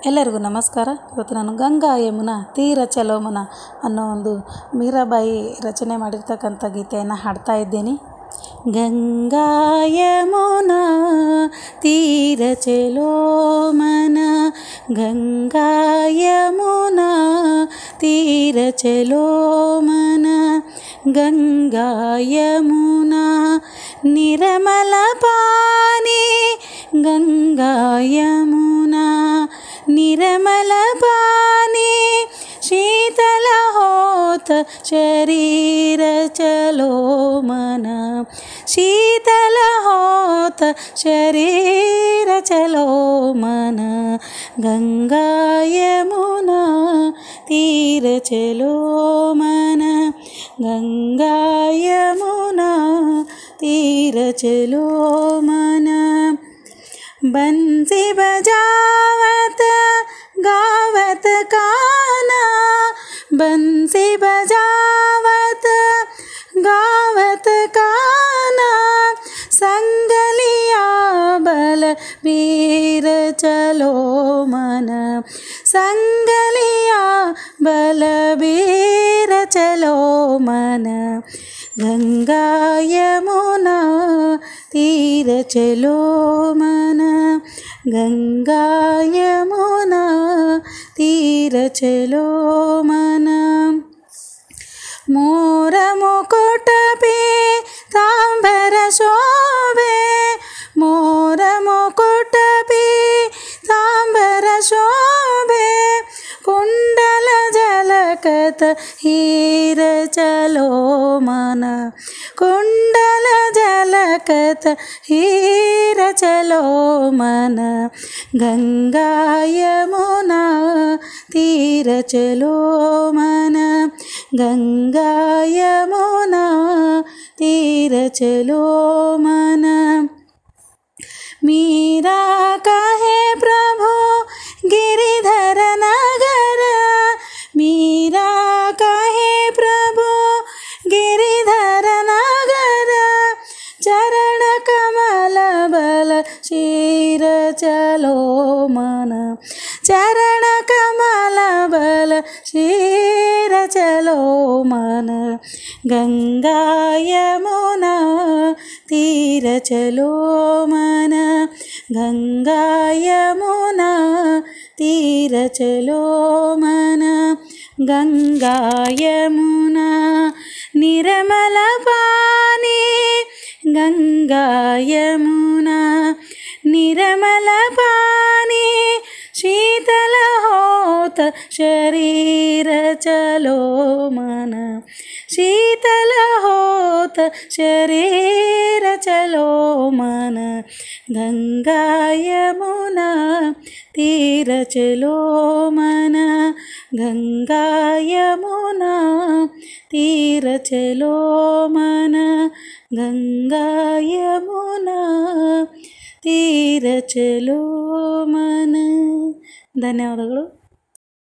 ಎಲ್ಲರಿಗೂ ನಮಸ್ಕಾರ. ಇವತ್ತು ನಾನು ಗಂಗಾ ಯಮುನಾ ತೀರ ಚಲೋಮುನ ಅನ್ನೋ ಒಂದು ಮೀರಾಬಾಯಿ ರಚನೆ ಮಾಡಿರ್ತಕ್ಕಂಥ ಗೀತೆಯನ್ನು ಹಾಡ್ತಾ ಇದ್ದೀನಿ. ಗಂಗಾ ಯಮುನಾ ತೀರ ಚಲೋಮನ, ಗಂಗಾ ಯಮುನಾ ತೀರ ಚಲೋಮನ, ಗಂಗಾ ಯಮುನಾ ನಿರ್ಮಲ ಪಾನಿ, गंगा यमुना निर्मल पानी, शीतल होत शरीर चलो मन, शीतल होत शरीर चलो मन, गंगा यमुना तीर चलो मन, गंगा यमुना तीर चलो मन. बंसी बजावत गावत काना, बंसी बजावत गावत काना, संगलिया बल वीर चलो मन, संगलिया बल वीर चलो मन, गंगा यमुना तीर चलो मन, गंगा यमुना तीर चलो मन. मोर मुकुट पे तांबर शोभे, मोर मुकुट पे तांबर शोभे, कुंडल झलकत हीर चलो मन, कुंडल झलकत हीर चलो मन, गंगा यमुना तीर चलो मन, गंगा यमुना तीर चलो मन. मीरा कहे प्रभु गिरिधर नगर, मीरा कहे प्रभु गिरिधर नगर, चरण कमल बल शीर चलो मन, चरण कमल बल शीर चलो मन, गंगा यमुना तीर चलो मन, गंगा यमुना तीर चलो मन, गंगा यमुना निर्मल पानी, गंगा यमुना निर्मल पानी, शीतल होत शरीर चलो मन, शीतल होत शरीर चलो मन, गंगा यमुना तीर चलो मन, गंगा यमुना तीर चलो मन, गंगा यमुना तीर चलो मन. ಧನ್ಯವಾದಗಳು.